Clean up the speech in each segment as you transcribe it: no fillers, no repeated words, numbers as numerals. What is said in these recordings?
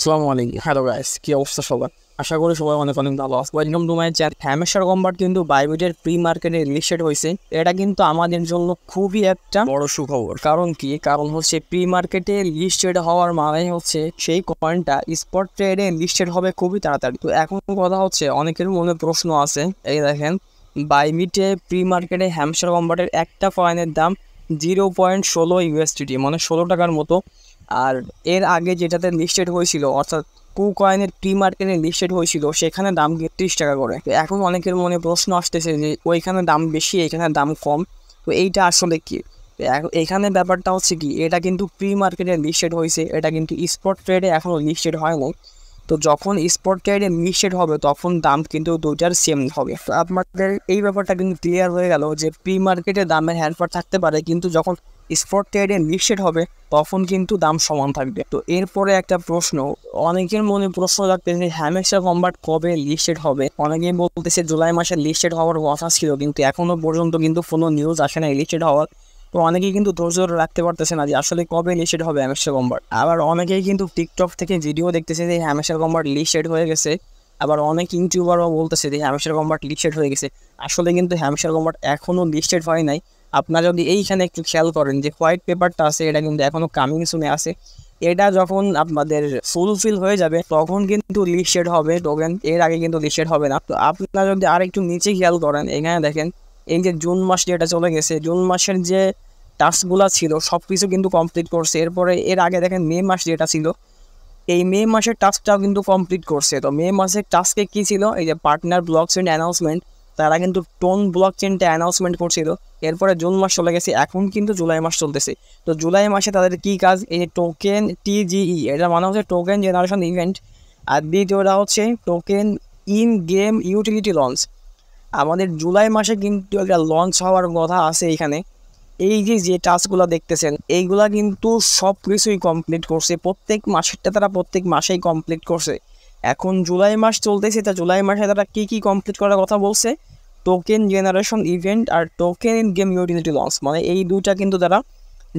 আসসালামু আলাইকুম, hello guys, কি অবস্থা সবার? আশা করি সবাই অনেক অনেক ভালো আছে। Welcome to my channel. Hamster combat কিন্তু বাইবিটের প্রি মার্কেটে লিস্টেড হয়েছে। এটা কিন্তু আমাদের জন্য খুবই একটা বড় সুখবর। কারণ কি? কারণ হচ্ছে প্রি মার্কেটে লিস্টেড হওয়ার মানে হচ্ছে সেই কয়েনটা স্পট ট্রেডে লিস্টেড হবে খুবই তাড়াতাড়ি। তো এখন কথা হচ্ছে, অনেকের মনে প্রশ্ন আছে। এই দেখেন, বাইবিটে প্রি মার্কেটে হ্যামস্টার কম্বাটের একটা কয়েনের দাম 0.16 USDT, মানে 16 টাকার মতো। আর এর আগে যেটাতে লিস্টেড হয়েছিল, অর্থাৎ কয়েনের প্রি মার্কেটে লিস্টেড হয়েছিল, সেখানে দাম 30 টাকা করে। তো এখন অনেকের মনে প্রশ্ন আসতেছে যে ওইখানে দাম বেশি, এখানে দাম কম। তো এইটা আসলে কি? এখানে ব্যাপারটা হচ্ছে কি, এটা কিন্তু প্রি মার্কেটে লিস্টেড হয়েছে, এটা কিন্তু স্পট ট্রেডে এখনও লিস্টেড হয়নি। তো যখন স্পট ট্রেডে লিস্টেড হবে তখন দাম কিন্তু দুইটার সেম হবে। তো আপনাদের এই ব্যাপারটা কিন্তু ক্লিয়ার হয়ে গেল যে প্রি মার্কেটে দামের হ্যারফার থাকতে পারে, কিন্তু যখন স্পট ট্রেডে লিস্টেড হবে তখন কিন্তু দাম সমান থাকবে। তো এরপরে একটা প্রশ্ন, অনেকের মনে প্রশ্ন রাখতেছে হ্যামস্টার কম্বাট কবে লিস্টেড হবে। অনেকেই বলতেছে জুলাই মাসে লিস্টেড হওয়ার কথা ছিল, কিন্তু এখনো পর্যন্ত কিন্তু কোনো নিউজ আসে না লিস্টেড হওয়ার। তো অনেকেই কিন্তু ধৈর্য রাখতে পারতেছে না যে আসলে কবে লিস্টেড হবে হ্যামস্টার কম্বাট। আবার অনেকেই কিন্তু টিকটক থেকে ভিডিও দেখতেছে যে হ্যামস্টার কম্বাট লিস্টেড হয়ে গেছে। আবার অনেক ইউটিউবারও বলতেছে যে হ্যামস্টার কম্বাট লিস্টেড হয়ে গেছে। আসলে কিন্তু হ্যামস্টার কম্বাট এখনও লিস্টেড হয় নাই। আপনারা যদি এইখানে একটু খেয়াল করেন যে হোয়াইট পেপারটা আছে, এটা কিন্তু এখনও কামিং সুনে আছে। এটা যখন আপনাদের ফুলফিল হয়ে যাবে তখন কিন্তু লিস্টেড হবে টোকেন, এর আগে কিন্তু লিস্টেড হবে না। তো আপনারা যদি আর একটু নিচে খেয়াল করেন, এখানে দেখেন এই যে জুন মাস যেটা চলে গেছে, জুন মাসের যে টাস্কগুলো ছিল সব কিছু কিন্তু কমপ্লিট করছে। এরপরে এর আগে দেখেন মে মাস যেটা ছিল, এই মে মাসের টাস্কটাও কিন্তু কমপ্লিট করছে। তো মে মাসের টাস্কে কী ছিল, এই যে পার্টনার ব্লক চেইন অ্যানাউন্সমেন্ট, তারা কিন্তু টোন ব্লক চেইনটা অ্যানাউন্সমেন্ট করছিল। এরপরে জুন মাস চলে গেছে, এখন কিন্তু জুলাই মাস চলতেছে। তো জুলাই মাসে তাদের কী কাজ, এই যে টোকেন TGE, এটা মানে হচ্ছে টোকেন জেনারেশন ইভেন্ট। আর দ্বিতীয়টা হচ্ছে token in game utility launch. আমাদের জুলাই মাসে কিন্তু একটা লঞ্চ হওয়ার কথা আছে এখানে। এই যে যে টাস্কগুলো দেখতেছেন এইগুলা কিন্তু সব কিছুই কমপ্লিট করছে, প্রত্যেক মাসেরটা তারা প্রত্যেক মাসেই কমপ্লিট করছে। এখন জুলাই মাস চলতেছে, তা জুলাই মাসে তারা কী কমপ্লিট করার কথা বলছে, টোকেন জেনারেশন ইভেন্ট আর token in game utility launch, মানে এই দুইটা কিন্তু তারা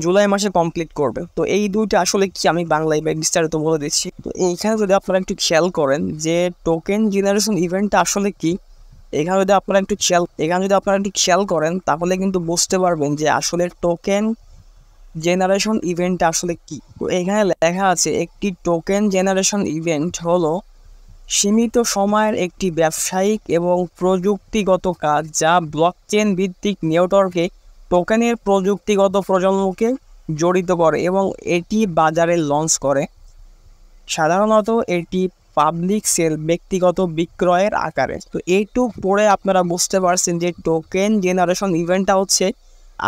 জুলাই মাসে কমপ্লিট করবে। তো এই দুইটা আসলে কি আমি বাংলায় বিস্তারিত বলে দিচ্ছি। তো এইখানে যদি আপনারা একটু খেয়াল করেন যে টোকেন জেনারেশন ইভেন্টটা আসলে কি, এখানে যদি আপনারা একটু খেয়াল করেন তাহলে কিন্তু বুঝতে পারবেন যে আসলে টোকেন জেনারেশন ইভেন্টটা আসলে কি। তো এখানে লেখা আছে, একটি টোকেন জেনারেশন ইভেন্ট হলো সীমিত সময়ের একটি ব্যবসায়িক এবং প্রযুক্তিগত কাজ যা ব্লকচেন ভিত্তিক নেটওয়ার্কে টোকেনের প্রযুক্তিগত প্রজন্মকে জড়িত করে এবং এটি বাজারে লঞ্চ করে। সাধারণত এটি পাবলিক সেল, ব্যক্তিগত বিক্রয়ের আকারে। তো এইটুক পরে আপনারা বুঝতে পারছেন যে টোকেন জেনারেশন ইভেন্টটা হচ্ছে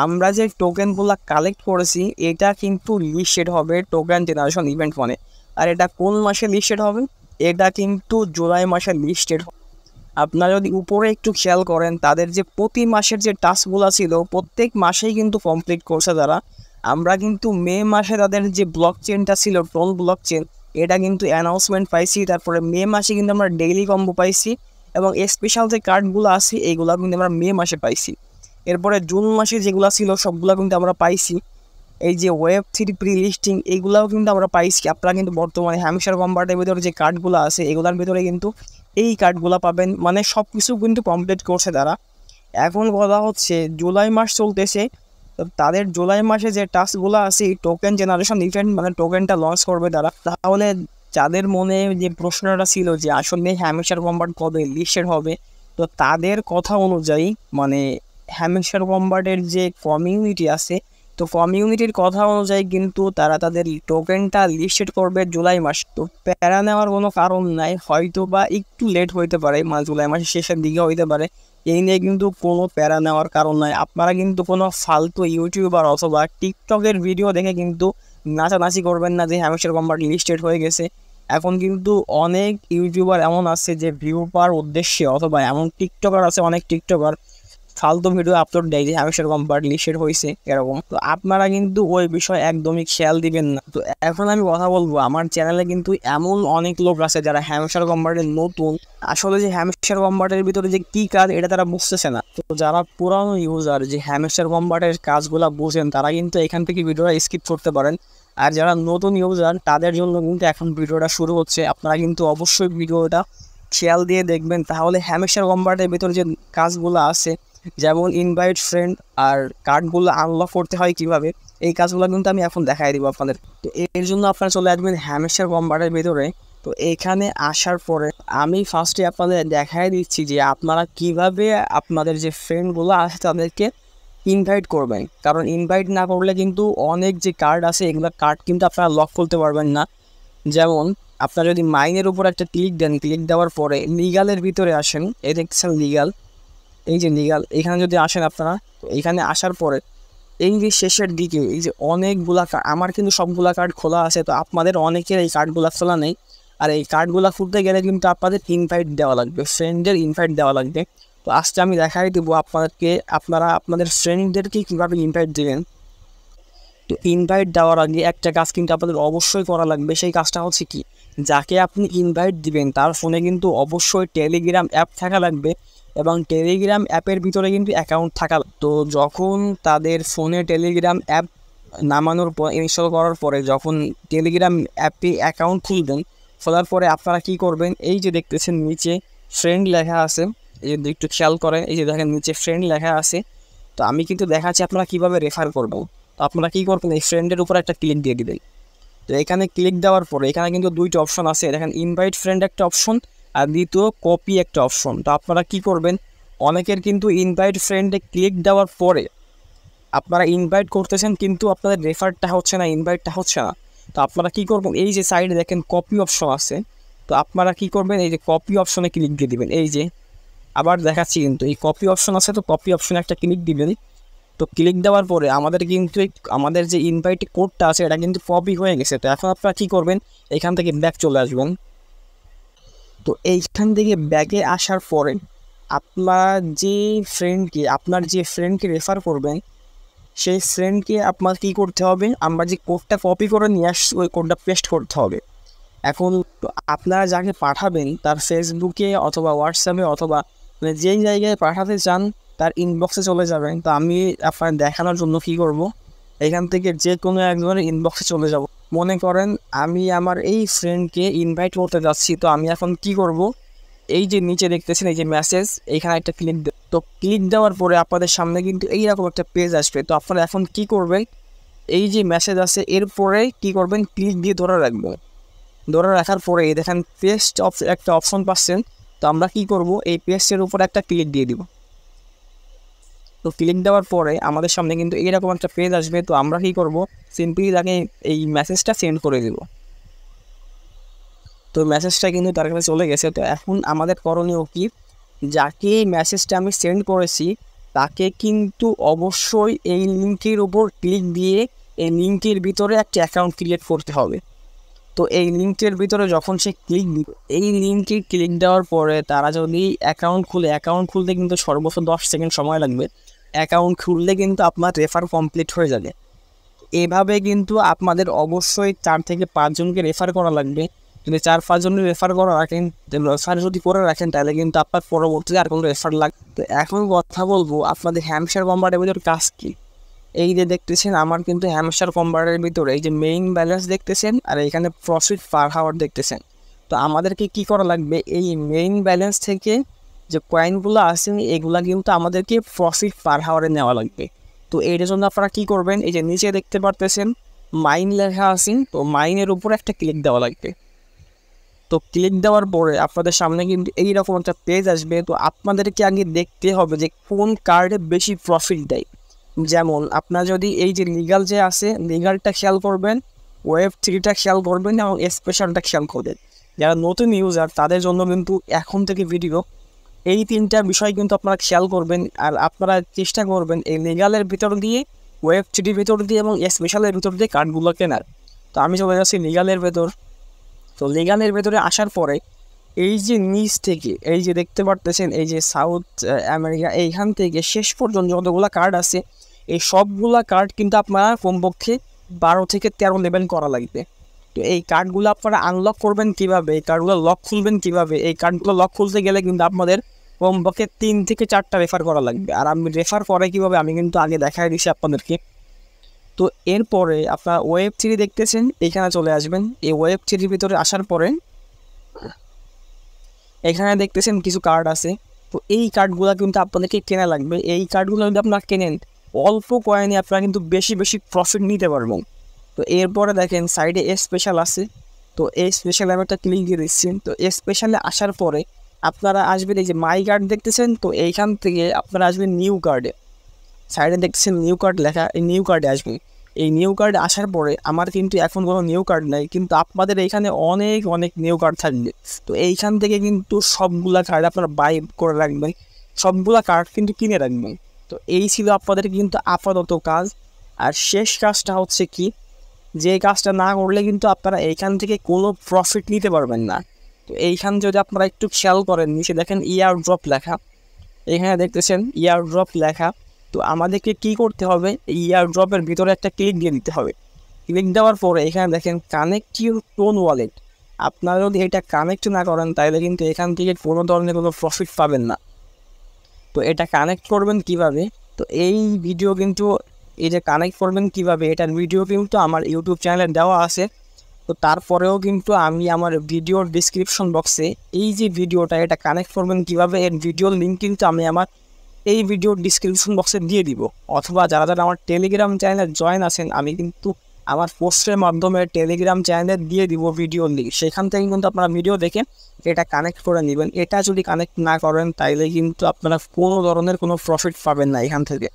আমরা যে টোকেনগুলো কালেক্ট করেছি এটা কিন্তু লিস্টেড হবে টোকেন জেনারেশন ইভেন্ট মানে। আর এটা কোন মাসে লিস্টেড হবে? এটা কিন্তু জুলাই মাসে লিস্টেড হবে। আপনারা যদি উপরে একটু খেয়াল করেন, তাদের যে প্রতি মাসের যে টাস্কগুলো ছিল প্রত্যেক মাসেই কিন্তু কমপ্লিট করছে তারা। আমরা কিন্তু মে মাসে তাদের যে ব্লক চেনটা ছিল, টোন ব্লক চেন, এটা কিন্তু অ্যানাউন্সমেন্ট পাইছি। তারপরে মে মাসে কিন্তু আমরা ডেইলি কম্বো পাইছি এবং স্পেশাল যে কার্ডগুলো আছে এইগুলো কিন্তু আমরা মে মাসে পাইছি। এরপরে জুন মাসে যেগুলো ছিল সবগুলো কিন্তু আমরা পাইছি। এই যে Web3 প্রি লিস্টিং এইগুলাও কিন্তু আমরা পাইছি। আপনারা কিন্তু বর্তমানে হ্যামস্টার কম্বাটের ভিতরে যে কার্ডগুলো আছে এগুলোর ভিতরে কিন্তু এই কার্ডগুলো পাবেন, মানে সব কিছু কিন্তু কমপ্লিট করছে তারা। এখন কথা হচ্ছে জুলাই মাস চলতেছে, তো তাদের জুলাই মাসে যে টাস্কগুলো আছে এই টোকেন জেনারেশন ইভেন্ট মানে টোকেনটা লঞ্চ করবে তারা। তাহলে যাদের মনে যে প্রশ্নটা ছিল যে আসলে হ্যামস্টার কম্বাট কবে লিস্টেড হবে, তো তাদের কথা অনুযায়ী মানে হ্যামস্টার কম্বাটের যে কমিউনিটি আছে, তো কমিউনিটির কথা অনুযায়ী কিন্তু তারা তাদের টোকেনটা লিস্টেড করবে জুলাই মাস। তো প্যারা নেওয়ার কোনো কারণ নাই, হয়তো বা একটু লেট হইতে পারে, মানে জুলাই মাসের শেষের দিকে হইতে পারে। এই নিয়ে কিন্তু কোনো প্যারা নেওয়ার কারণ নাই। আপনারা কিন্তু কোনো ফালতু ইউটিউবার অথবা টিকটকের ভিডিও দেখে কিন্তু নাচানাচি করবেন না যে হ্যামস্টার কম্বাট লিস্টেড হয়ে গেছে। এখন কিন্তু অনেক ইউটিউবার এমন আছে যে ভিউ পাওয়ার উদ্দেশ্যে, অথবা এমন টিকটকার আছে অনেক টিকটকার ফালতু ভিডিও আপলোড দেয় যে হ্যামস্টার কম্বাট লিস্টেড হয়েছে এরকম। তো আপনারা কিন্তু ওই বিষয়ে একদমই খেয়াল দিবেন না। তো এখন আমি কথা বলবো, আমার চ্যানেলে কিন্তু এমন অনেক লোক আছে যারা হ্যামস্টার কম্বাটের নতুন, আসলে যে হ্যামস্টার কম্বাটের ভিতরে যে কী কাজ এটা তারা বুঝতেছে না। তো যারা পুরানো ইউজার যে হ্যামস্টার কম্বাটের কাজগুলো বুঝেন তারা কিন্তু এখান থেকে ভিডিওটা স্কিপ করতে পারেন। আর যারা নতুন ইউজার তাদের জন্য কিন্তু এখন ভিডিওটা শুরু হচ্ছে, আপনারা কিন্তু অবশ্যই ভিডিওটা খেয়াল দিয়ে দেখবেন, তাহলে হ্যামেশার কম্বাটের ভিতর যে কাজগুলো আছে যেমন ইনভাইট ফ্রেন্ড আর কার্ডগুলো আনলক করতে হয় কিভাবে, এই কাজগুলো কিন্তু আমি এখন দেখাই দিব আপনাদের। তো এর জন্য আপনারা চলে আসবেন হ্যামেশার কম্বাটের ভিতরে। তো এখানে আসার পরে আমি ফার্স্টে আপনাদের দেখাই দিচ্ছি যে আপনারা কিভাবে আপনাদের যে ফ্রেন্ডগুলো আছে তাদেরকে ইনভাইট করবেন, কারণ ইনভাইট না করলে কিন্তু অনেক যে কার্ড আছে এগুলো কার্ড কিন্তু আপনারা লক করতে পারবেন না। যেমন আপনারা যদি মাইনের উপর একটা ক্লিক দেন, ক্লিক দেওয়ার পরে লিগালের ভিতরে আসেন, এই দেখছেন লিগাল, এই যে লিগাল, এখানে যদি আসেন আপনারা, তো এখানে আসার পরে এই যে শেষের দিকে এই যে অনেকগুলা কার্ড, আমার কিন্তু সবগুলা কার্ড খোলা আছে, তো আপনাদের অনেকের এই কার্ডগুলো খোলা নেই। আর এই কার্ডগুলো খুলতে গেলে কিন্তু আপনাদের ইনভাইট দেওয়া লাগবে, ফ্রেন্ডদের ইনভাইট দেওয়া লাগবে। তো আজকে আমি দেখাই দেবো আপনাদেরকে আপনারা আপনাদের ফ্রেন্ডদেরকে কীভাবে ইনভাইট দেবেন। তো ইনভাইট দেওয়ার আগে একটা কাজ কিন্তু আপনাদের অবশ্যই করা লাগবে, সেই কাজটা হচ্ছে কি, যাকে আপনি ইনভাইট দিবেন তার ফোনে কিন্তু অবশ্যই টেলিগ্রাম অ্যাপ থাকা লাগবে, এবং টেলিগ্রাম অ্যাপের ভিতরে কিন্তু অ্যাকাউন্ট থাকা। তো যখন তাদের ফোনে টেলিগ্রাম অ্যাপ নামানোর পর, ইনস্টল করার পরে যখন টেলিগ্রাম অ্যাপে অ্যাকাউন্ট খুলবেন, খোলার পরে আপনারা কি করবেন, এই যে দেখতেছেন নিচে ফ্রেন্ড লেখা আছে, এই যে একটু খেয়াল করেন, এই যে দেখেন নিচে ফ্রেন্ড লেখা আছে। তো আমি কিন্তু দেখাচ্ছি আপনারা কীভাবে রেফার করবো। তো আপনারা কী করবেন, এই ফ্রেন্ডের উপর একটা ক্লিক দিয়ে দিবেন। তো এখানে ক্লিক দেওয়ার পরে এখানে কিন্তু দুইটা অপশন আছে, দেখেন ইনভাইট ফ্রেন্ড একটা অপশন আর দ্বিতীয় কপি একটা অপশন। তো আপনারা কি করবেন, অনেকের কিন্তু ইনভাইট ফ্রেন্ডে ক্লিক দেওয়ার পরে আপনারা ইনভাইট করতেছেন কিন্তু আপনাদের রেফারটা হচ্ছে না, ইনভাইটটা হচ্ছে না। তো আপনারা কি করবেন, এই যে সাইডে দেখেন কপি অপশন আছে, তো আপনারা কি করবেন, এই যে কপি অপশনে ক্লিক দিয়ে দিবেন। এই যে আবার দেখাচ্ছি কিন্তু এই কপি অপশন আছে, তো কপি অপশনে একটা ক্লিক দিবেন। তো ক্লিক দেওয়ার পরে আমাদের কিন্তু আমাদের যে ইনভাইট কোডটা আছে এটা কিন্তু কপি হয়ে গেছে। তো এখন আপনারা কী করবেন, এখান থেকে ব্যাক চলে আসবেন। তো এইখান থেকে ব্যাকে আসার পরে আপনার যে ফ্রেন্ডকে রেফার করবেন সেই ফ্রেন্ডকে আপনার কী করতে হবে, আমরা যে কোডটা কপি করে নিয়ে আসছি ওই কোডটা পেস্ট করতে হবে। এখন আপনারা যাকে পাঠাবেন তার ফেসবুকে অথবা হোয়াটসঅ্যাপে অথবা যেই জায়গায় পাঠাতে চান তার ইনবক্সে চলে যাবেন। তো আমি আপনার দেখানোর জন্য কী করব, এখান থেকে যে কোনো একজনের ইনবক্সে চলে যাব। মনে করেন আমি আমার এই ফ্রেন্ডকে ইনভাইট করতে যাচ্ছি, তো আমি এখন কি করব, এই যে নিচে দেখতেছেন এই যে মেসেজ, এইখানে একটা ক্লিক তো ক্লিক দেওয়ার পরে আপনাদের সামনে কিন্তু এইরকম একটা পেজ আসবে। তো আপনারা এখন কি করবেন, এই যে মেসেজ আছে এরপরে কি করবেন, ক্লিক দিয়ে ধরে রাখবেন। ধরে রাখার পরে দেখেন পেস্ট একটা অপশন পাচ্ছেন। তো আমরা কি করব, এই পেস্টের উপর একটা ক্লিক দিয়ে দিব। তো ক্লিক দেওয়ার পরে আমাদের সামনে কিন্তু এইরকম একটা পেজ আসবে। তো আমরা কি করব, সিম্পলি তাকে এই মেসেজটা সেন্ড করে দেব। তো মেসেজটা কিন্তু তার কাছে চলে গেছে। তো এখন আমাদের করণীয় কি, যাকে এই মেসেজটা আমি সেন্ড করেছি তাকে কিন্তু অবশ্যই এই লিঙ্কের উপর ক্লিক দিয়ে এই লিঙ্কের ভিতরে একটা অ্যাকাউন্ট ক্রিয়েট করতে হবে। তো এই লিঙ্কের ভিতরে যখন সে ক্লিক দিবে, এই লিঙ্কে ক্লিক দেওয়ার পরে তারা যদি অ্যাকাউন্ট খুলতে কিন্তু সর্বোচ্চ 10 সেকেন্ড সময় লাগবে। অ্যাকাউন্ট খুললে কিন্তু আপনার রেফার কমপ্লিট হয়ে যাবে। এভাবে কিন্তু আপনাদের অবশ্যই 4 থেকে 5 জনকে রেফার করা লাগবে। যদি 4-5 জনের রেফার করে রাখেন তাহলে কিন্তু আপনার পরবর্তীতে আর কোনো রেফার লাগবে। তো এখন কথা বলবো আপনাদের হ্যামশার কম্বাটের ভিতর কাজ কী। এই যে দেখতেছেন আমার কিন্তু হ্যামশার কম্বাটের ভিতরে এই যে মেইন ব্যালেন্স দেখতেছেন আর এখানে প্রফিট পার হাওয়ার দেখতেছেন। তো আমাদেরকে কি করা লাগবে, এই মেইন ব্যালেন্স থেকে যে কয়েনগুলো আছে এগুলা কিন্তু আমাদেরকে প্রফিট পার হাওয়ারে নেওয়া লাগবে। তো এর জন্য আপনারা কী করবেন, এই যে নিচে দেখতে পারতেছেন মাইন লেখা আছে, তো মাইনের উপর একটা ক্লিক দেওয়া লাগবে। তো ক্লিক দেওয়ার পরে আপনাদের সামনে কিন্তু এইরকম একটা পেজ আসবে। তো আপনাদেরকে আগে দেখতে হবে যে কোন কার্ডে বেশি প্রফিট দেয়। যেমন আপনার যদি এই যে লিগাল যে আছে, লিগালটা খেয়াল করবেন, Web3টা খেয়াল করবেন এবং স্পেশালটা খেয়াল করবেন। যারা নতুন ইউজার তাদের জন্য কিন্তু এখন থেকে ভিডিও, এই 3টা বিষয় কিন্তু আপনারা খেয়াল করবেন। আর আপনারা চেষ্টা করবেন এই লিগালের ভিতর দিয়ে, Web3 ভিতর দিয়ে এবং স্পেশালের ভিতর দিয়ে কার্ডগুলো কেনার। তো আমি চলে যাচ্ছি লিগালের ভেতর। তো লিগালের ভেতরে আসার পরে এই যে নিচ থেকে এই যে দেখতে পারতেছেন এই যে সাউথ আমেরিকা, এইখান থেকে শেষ পর্যন্ত যতগুলো কার্ড আছে এই সবগুলা কার্ড কিন্তু আপনারা কমপক্ষে 12 থেকে 13 লেভেল করা লাগবে। তো এই কার্ডগুলো আপনারা আনলক করবেন কিভাবে, এই কার্ডগুলো লক খুলবেন কিভাবে, এই কার্ডগুলো লক খুলতে গেলে কিন্তু আপনাদের কমপক্ষে 3 থেকে 4টা রেফার করা লাগবে। আর আমি রেফার করে কীভাবে আমি কিন্তু আগে দেখাই দিচ্ছি আপনাদেরকে। তো তো এরপরে আপনার ওয়েব থ্রি দেখতেছেন, এখানে চলে আসবেন। এই ওয়েব থ্রির ভিতরে আসার পরে এখানে দেখতেছেন কিছু কার্ড আছে। তো এই কার্ডগুলো কিন্তু আপনাদেরকে কেনা লাগবে। এই কার্ডগুলো যদি আপনারা কেনেন অল্প কয়েনে আপনারা কিন্তু বেশি বেশি প্রফিট নিতে পারবেন। তো এরপরে দেখেন সাইডে স্পেশাল আছে। তো এই স্পেশাল আমি একটা ক্লিক দিয়ে দিচ্ছি। তো স্পেশালে আসার পরে আপনারা আসবেন এই যে মাই কার্ড দেখতেছেন, তো এইখান থেকে আপনারা আসবেন নিউ কার্ডে। সাইডে দেখতেছেন নিউ কার্ড লেখা, এই নিউ কার্ডে আসবেন। এই নিউ কার্ডে আসার পরে আমার কিন্তু এখন কোনো নিউ কার্ড নাই, কিন্তু আপনাদের এইখানে অনেক অনেক নিউ কার্ড থাকবে। তো এইখান থেকে কিন্তু সবগুলা কার্ড আপনারা বাই করে রাখবেন, সবগুলা কার্ড কিন্তু কিনে রাখবেন। তো এই ছিল আপনাদের কিন্তু আপাতত কাজ। আর শেষ কাজটা হচ্ছে কি, যে কাজটা না করলে কিন্তু আপনারা এইখান থেকে কোনো প্রফিট নিতে পারবেন না। তো এইখান যদি আপনারা একটু খেয়াল করেন, নিচে দেখেন ইয়ার ড্রপ লেখা, এখানে দেখতেছেন ইয়ার ড্রপ লেখা। তো আমাদেরকে কি করতে হবে, ইয়ার ড্রপের ভিতরে একটা ক্লিক দিয়ে দিতে হবে। ক্লিক দেওয়ার পরে এখানে দেখেন কানেক্ট ইউর টোন ওয়ালেট। আপনারা যদি এটা কানেক্ট না করেন তাহলে কিন্তু এখান থেকে কোনো ধরনের কোনো প্রফিট পাবেন না। তো এটা কানেক্ট করবেন কিভাবে, তো এই ভিডিও কিন্তু এই যে কানেক্ট করবেন কিভাবে এটার ভিডিও কিন্তু আমার ইউটিউব চ্যানেলে দেওয়া আছে। তো তারপরেও কিন্তু আমি আমার ভিডিওর ডিসক্রিপশন বক্সে এই যে ভিডিওটা এটা কানেক্ট করবেন কিভাবে এর ভিডিওর লিঙ্ক কিন্তু আমি আমার এই ভিডিওর ডিসক্রিপশন বক্সে দিয়ে দিব। অথবা যারা যারা আমার টেলিগ্রাম চ্যানেলে জয়েন আছেন আমি কিন্তু আমার পোস্টের মাধ্যমে টেলিগ্রাম চ্যানেলে দিয়ে দিব ভিডিওর লিঙ্ক, সেখান থেকে কিন্তু আপনারা ভিডিও দেখে এটা কানেক্ট করে নেবেন। এটা যদি কানেক্ট না করেন তাইলে কিন্তু আপনারা কোনো ধরনের কোনো প্রফিট পাবেন না এখান থেকে।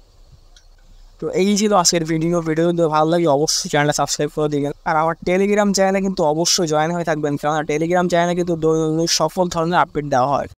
তো এই ছিল আজকের ভিডিও যদি ভালো লাগে অবশ্যই চ্যানেলটা সাবস্ক্রাইব করে দিবেন। আর আমার টেলিগ্রাম চ্যানেলে কিন্তু অবশ্যই জয়েন হয়ে থাকবেন, কারণ টেলিগ্রাম চ্যানেলে কিন্তু দৈনন্দিন সকল ধরনের আপডেট দেওয়া হয়।